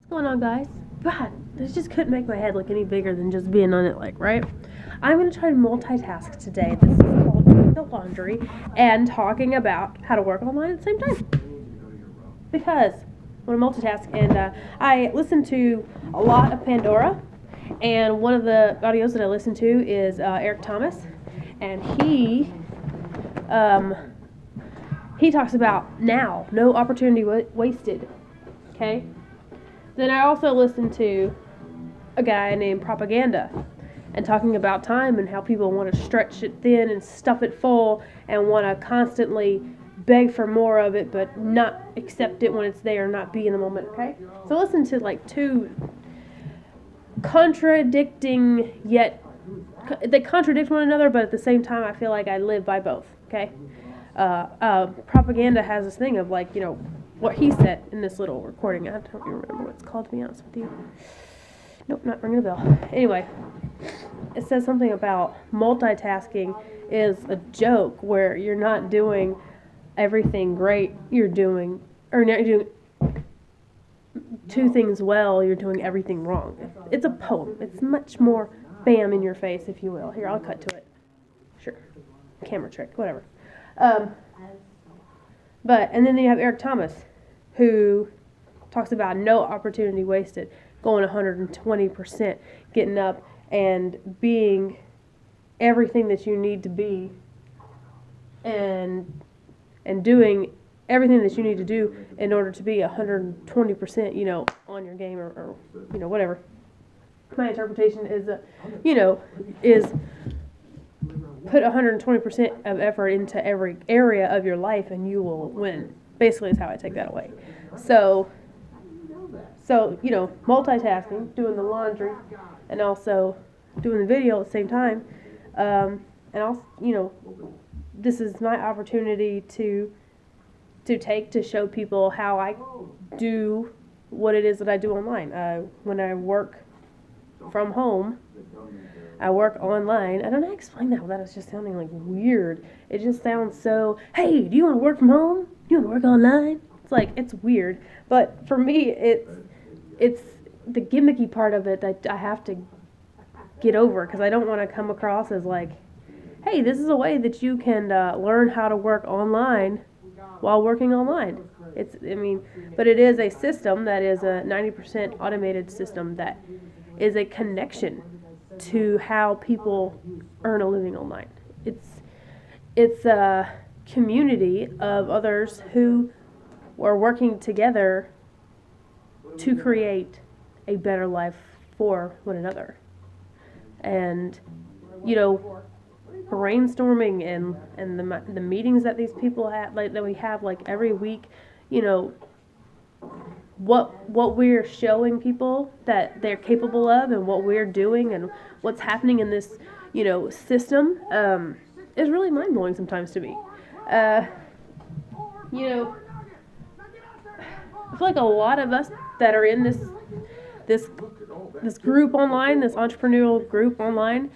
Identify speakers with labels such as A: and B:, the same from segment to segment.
A: What's going on, guys? God, this just couldn't make my head look any bigger than just being on it, like, right? I'm going to try to multitask today. This is called doing the laundry and talking about how to work online at the same time. Because I want to multitask, and I listen to a lot of Pandora, and one of the audios that I listen to is Eric Thomas, and he talks about now, no opportunity wasted, okay? Then I also listened to a guy named Propaganda and talking about time and how people want to stretch it thin and stuff it full and want to constantly beg for more of it but not accept it when it's there, not be in the moment, okay? So listen to like two contradicting yet they contradict one another, but at the same time I feel like I live by both, okay? Propaganda has this thing of like, what he said in this little recording. I don't even remember what it's called, to be honest with you. Nope, not ringing a bell. Anyway, it says something about multitasking is a joke where you're not doing everything great. You're doing two things well. You're doing everything wrong. It's a poem. It's much more bam in your face, if you will. Here, I'll cut to it. Sure. Camera trick, whatever. And then you have Eric Thomas, who talks about no opportunity wasted, going 120%, getting up and being everything that you need to be, and doing everything that you need to do in order to be 120%, on your game or whatever. My interpretation is, is put 120% of effort into every area of your life and you will win. Basically is how I take that away. So multitasking, doing the laundry and also doing the video at the same time. And also, this is my opportunity to show people how I do what it is that I do online. When I work from home, I work online. I don't know how to explain that without it just sounding like weird. It just sounds so, hey, do you want to work from home? Do you want to work online? It's like, it's weird. But for me, it's the gimmicky part of it that I have to get over, because I don't want to come across as like, hey, this is a way that you can learn how to work online while working online. But it is a system that is a 90% automated system that is a connection to how people earn a living online. It's a community of others who are working together to create a better life for one another. And brainstorming and the meetings that these people have, like that we have like every week, what we're showing people that they're capable of and what we're doing and what's happening in this system is really mind-blowing sometimes to me. I feel like a lot of us that are in this group online, this entrepreneurial group online,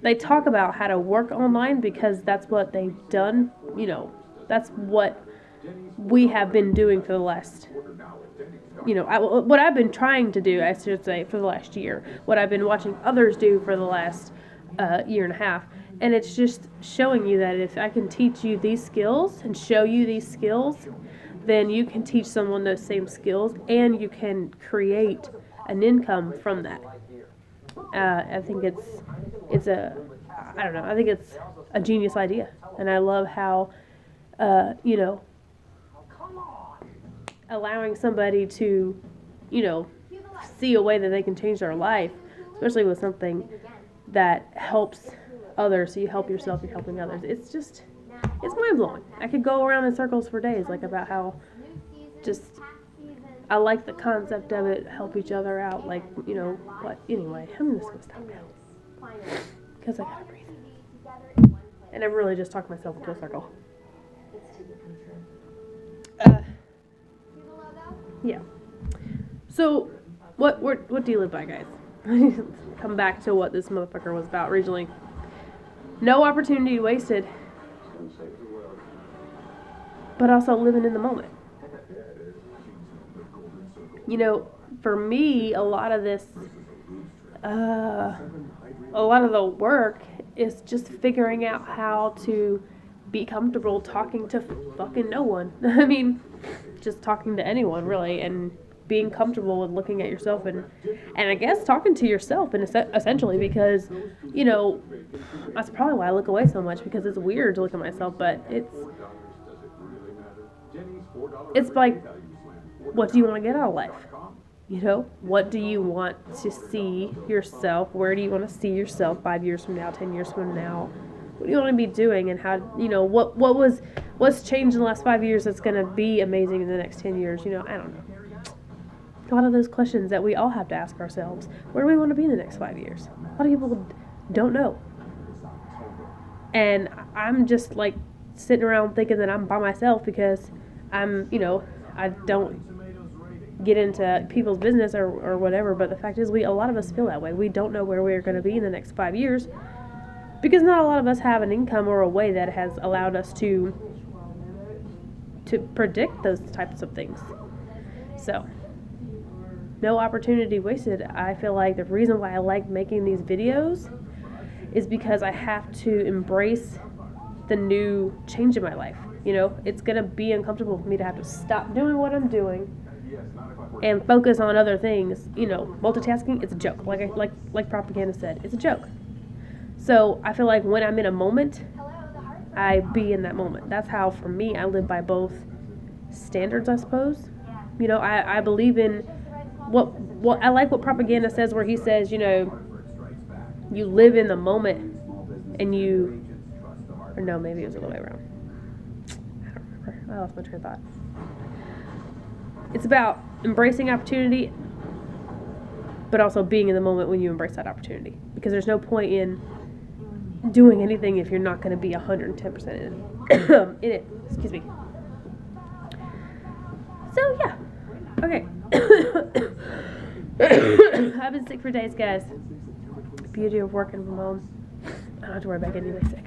A: they talk about how to work online because that's what they've done. That's what we have been doing for the last, what I've been trying to do, I should say, for the last year. What I've been watching others do for the last year and a half. And it's just showing you that if I can teach you these skills and show you these skills, then you can teach someone those same skills and you can create an income from that. I think I think it's a genius idea. And I love how, allowing somebody to, see a way that they can change their life, especially with something that helps others. So you help yourself, you're helping others. It's mind-blowing. I could go around in circles for days, like about how I like the concept of it, help each other out, like, but anyway, I'm just going to stop now. Because I gotta breathe. And I'm really just talking myself into a circle. Yeah. So, what do you live by, guys? Come back to what this motherfucker was about originally. No opportunity wasted. But also living in the moment. you know, for me, a lot of this, a lot of the work is just figuring out how to be comfortable talking to fucking no one. I mean, just talking to anyone, really, and being comfortable with looking at yourself and I guess talking to yourself, and essentially, because, you know, that's probably why I look away so much, because it's weird to look at myself, but it's like, what do you want to get out of life? You know, what do you want to see yourself? Where do you want to see yourself 5 years from now, 10 years from now? What do you want to be doing, and how, you know, what's changed in the last 5 years that's going to be amazing in the next 10 years? You know, I don't know. A lot of those questions that we all have to ask ourselves. Where do we want to be in the next 5 years? A lot of people don't know. And I'm just like sitting around thinking that I'm by myself because I'm, you know, I don't get into people's business or whatever, but the fact is a lot of us feel that way. We don't know where we're going to be in the next 5 years because not a lot of us have an income or a way that has allowed us to predict those types of things. So, no opportunity wasted. I feel like the reason why I like making these videos is because I have to embrace the new change in my life. You know, it's going to be uncomfortable for me to have to stop doing what I'm doing and focus on other things. You know, multitasking, it's a joke. Like propaganda said, it's a joke. So I feel like when I'm in a moment, I be in that moment. That's how, for me, I live by both standards, I suppose. You know, I believe in what I like what propaganda says, where he says, you know, you live in the moment and you, or no, maybe it was the other way around. I don't remember. I lost my train of thought. It's about embracing opportunity, but also being in the moment when you embrace that opportunity. Because there's no point in doing anything if you're not going to be 110% in it. Excuse me. So, yeah. Okay. I've been sick for days, guys. Beauty of working from home. I don't have to worry about getting sick.